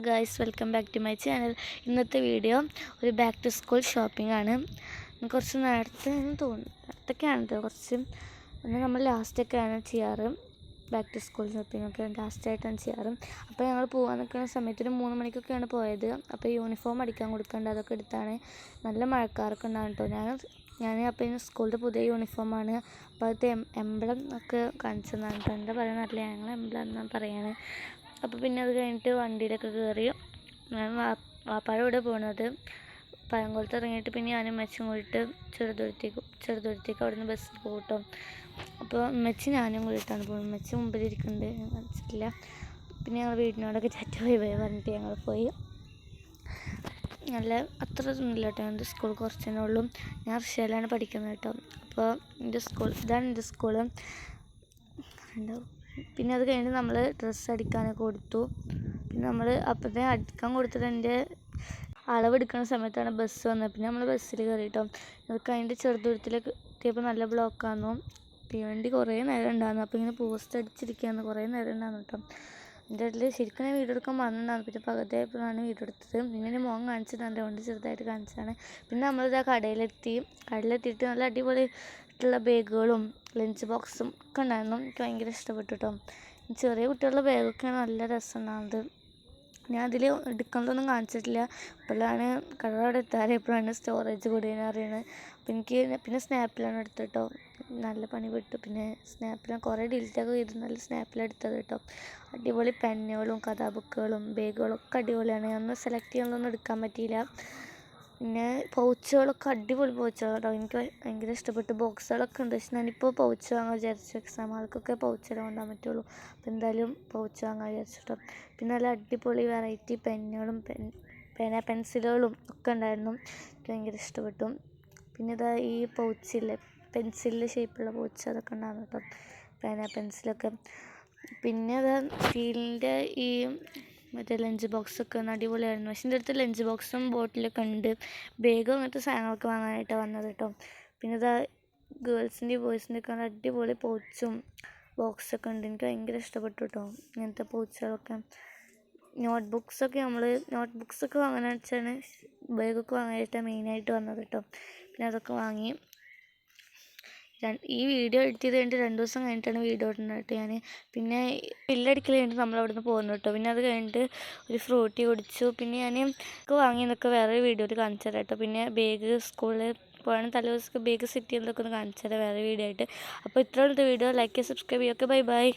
Guys, welcome back to my channel. ഇന്നത്തെ video ഒരു back to school shopping ആണ്. കുറച്ച് നേരത്തെ തോന്നുന്നു, നേരത്തൊക്കെയാണ് കുറച്ച് നമ്മൾ ലാസ്റ്റൊക്കെയാണ് ചെയ്യാറ്. ബാക്ക് ടു സ്കൂൾ ഷോപ്പിംഗ് ഒക്കെ ലാസ്റ്റായിട്ടാണ് ചെയ്യാറ്. അപ്പോൾ ഞങ്ങൾ പോകാൻ നിൽക്കുന്ന സമയത്ത് ഒരു 3 മണിക്കൊക്കെയാണ് പോയത്. അപ്പോൾ യൂണിഫോം അടിക്കാൻ കൊടുക്കേണ്ടത് അതൊക്കെ എടുത്താണ്. നല്ല മഴക്കാരൊക്കെ ഉണ്ടാകും കേട്ടോ. ഞാൻ അപ്പോൾ ഇന്ന് സ്കൂളിൻ്റെ പുതിയ യൂണിഫോമാണ്. അപ്പോൾ അത് എംബ്ലം ഒക്കെ കാണിച്ചു തന്നാണ് കേട്ടോ. എന്താ പറയുന്നതല്ല, ഞങ്ങൾ എംബ്ലം എന്നാണ് പറയുന്നത്. അപ്പോൾ പിന്നെ അത് കഴിഞ്ഞിട്ട് വണ്ടിയിലൊക്കെ കയറി ഞാൻ വാപ്പാടെ കൂടെ പോകുന്നത്. പഴംകുളത്ത് ഇറങ്ങിയിട്ട് പിന്നെ ഞാനും മെച്ചും കൂടിയിട്ട് ചെറുതുരുത്തേക്ക് അവിടെ നിന്ന് ബസ്സിൽ പോകട്ടോ. അപ്പോൾ മെച്ച് ഞാനും കൂടിയിട്ടാണ് പോകുന്നത്. മെച്ച് മുമ്പിലിരിക്കുന്നുണ്ട്, ഞാൻ കാണിച്ചിട്ടില്ല. പിന്നെ ഞങ്ങൾ വീടിനോടൊക്കെ പോയി പറഞ്ഞിട്ട് ഞങ്ങൾ പോയി. നല്ല അത്ര ഒന്നുമില്ല കേട്ടോ. എൻ്റെ സ്കൂൾ കുറച്ചേ ഉള്ളൂ. ഞാൻ റഷ്യയിലാണ് പഠിക്കുന്നത് കേട്ടോ. അപ്പോൾ ഇതാണ് എൻ്റെ സ്കൂള്. പിന്നെ അത് കഴിഞ്ഞ് നമ്മൾ ഡ്രസ്സ് അടിക്കാനൊക്കെ കൊടുത്തു. പിന്നെ നമ്മൾ അപ്പോഴത്തെ അടിക്കാൻ കൊടുത്തിട്ട് എൻ്റെ അളവെടുക്കുന്ന സമയത്താണ് ബസ് വന്നത്. പിന്നെ നമ്മൾ ബസ്സിൽ കയറി കേട്ടോ. അതൊക്കെ അതിൻ്റെ ചെറുതുരുത്തിലേക്ക് എത്തിയപ്പോൾ നല്ല ബ്ലോക്കായിരുന്നു. തീവണ്ടി കുറേ നേരം ഉണ്ടായിരുന്നു. അപ്പോൾ ഇങ്ങനെ പോസ്റ്റ് അടിച്ചിരിക്കുകയാണ്, കുറേ നേരം ഉണ്ടായിരുന്നു കേട്ടോ. എൻ്റെ അതിൽ ശരിക്കും ഞാൻ വീഡിയോ എടുക്കാൻ വന്നിട്ടുണ്ടായിരുന്നു. പിന്നെ പകുതിയായപ്പോഴാണ് വീഡിയോ എടുത്തത്. പിന്നെ മോൻ കാണിച്ചിട്ടുണ്ട്, കൊണ്ട് ചെറുതായിട്ട് കാണിച്ചതാണ്. പിന്നെ നമ്മളിതാ കടയിലെത്തിയിട്ട് നല്ല അടിപൊളിയായിട്ടുള്ള ബാഗുകളും ലഞ്ച് ബോക്സും ഒക്കെ ഉണ്ടായിരുന്നു. എനിക്ക് ഭയങ്കര ഇഷ്ടപ്പെട്ടു കേട്ടോ. ചെറിയ കുട്ടികളുടെ ബാഗൊക്കെയാണ് നല്ല രസമുണ്ടാകുന്നത്. ഞാൻ അതിൽ എടുക്കുന്നതൊന്നും കാണിച്ചിട്ടില്ല. അപ്പോഴാണ് അവിടെ എത്താറെപ്പോഴാണ് സ്റ്റോറേജ് കൂടിയെന്ന് അറിയണത്. അപ്പോൾ പിന്നെ സ്നാപ്പിലാണ് എടുത്തത് കേട്ടോ. നല്ല പണി പെട്ടു. പിന്നെ സ്നാപ്പിലാണ് കുറേ ഡിലീറ്റൊക്കെ ചെയ്ത് നല്ല സ്നാപ്പിലെടുത്തത് കേട്ടോ. അടിപൊളി പെന്നുകളും കഥാബുക്കുകളും ബാഗുകളും ഒക്കെ അടിപൊളിയാണ്. ഒന്നും സെലക്ട് ചെയ്യാനൊന്നും എടുക്കാൻ പറ്റിയില്ല. പിന്നെ പൗച്ചുകളൊക്കെ അടിപൊളി പൗച്ചുകൾ കേട്ടോ. എനിക്ക് ഭയങ്കര ഇഷ്ടപ്പെട്ടു. ബോക്സുകളൊക്കെ ഉണ്ട്. പക്ഷെ ഞാനിപ്പോൾ പൗച്ച് വാങ്ങാൻ വിചാരിച്ചു. എക്സാം ആൾക്കൊക്കെ പൗച്ചെല്ലാം കൊണ്ടാൻ പറ്റുള്ളൂ. അപ്പോൾ എന്തായാലും പൗച്ച് വാങ്ങാൻ വിചാരിച്ചിട്ടോ. പിന്നെ നല്ല അടിപൊളി വെറൈറ്റി പെന്നുകളും പെൻസിലുകളും ഒക്കെ ഉണ്ടായിരുന്നു. എനിക്ക് ഭയങ്കര ഇഷ്ടപ്പെട്ടു. പിന്നെ ഇതാ ഈ പൗച്ചില്ലേ, പെൻസിലിൻ്റെ ഷേപ്പുള്ള പൗച്ച്, അതൊക്കെ ഉണ്ടായിരുന്നു കേട്ടോ. പെൻസിലൊക്കെ. പിന്നെ അത് സ്റ്റീലിൻ്റെ ഈ മറ്റേ ലഞ്ച് ബോക്സൊക്കെ ഒന്ന് അടിപൊളിയായിരുന്നു. പക്ഷേ എൻ്റെ അടുത്ത് ലഞ്ച് ബോക്സും ബോട്ടിലൊക്കെ ഉണ്ട്. ബാഗും അങ്ങനത്തെ സാധനങ്ങളൊക്കെ വാങ്ങാനായിട്ടാണ് വന്നത് കേട്ടോ. പിന്നെ ഇതാ ഗേൾസിൻ്റെയും ബോയ്സിൻ്റെ ഒക്കെ അടിപൊളി പൗച്ചും ബോക്സൊക്കെ ഉണ്ട്. എനിക്ക് ഭയങ്കര ഇഷ്ടപ്പെട്ടു കേട്ടോ ഇങ്ങനത്തെ പൗച്ചുകളൊക്കെ. നോട്ട്ബുക്സൊക്കെ വാങ്ങാനാണ് വെച്ചാണ് ബാഗൊക്കെ വാങ്ങാനായിട്ടാണ് മെയിനായിട്ട് വന്നത് കേട്ടോ. പിന്നെ അതൊക്കെ വാങ്ങി. ഈ വീഡിയോ എഡിറ്റ് ചെയ്ത് കഴിഞ്ഞിട്ട് 2 ദിവസം കഴിഞ്ഞിട്ടാണ് വീഡിയോ ഇടുന്നത് കേട്ടോ ഞാൻ. പിന്നെ ബില്ലടിക്കൽ കഴിഞ്ഞിട്ട് നമ്മൾ അവിടെ നിന്ന് പോകുന്നു കേട്ടോ. പിന്നെ അത് കഴിഞ്ഞിട്ട് ഒരു ഫ്രൂട്ടി കുടിച്ചു. പിന്നെ ഞാൻ വാങ്ങിയെന്നൊക്കെ വേറെ വീഡിയോയിൽ കാണിച്ചു തരാം കേട്ടോ. പിന്നെ ബാഗ് സ്കൂളിൽ പോകണം തലേദിവസം ബാഗ് സെറ്റ് ചെയ്യുന്നതൊക്കെ ഒന്ന് കാണിച്ചു തരാം വേറെ വീഡിയോ ആയിട്ട്. അപ്പോൾ ഇത്രയുള്ള വീഡിയോ ലൈക്ക് ചെയ്യുക, സബ്സ്ക്രൈബ് ചെയ്യുക. Bye bye.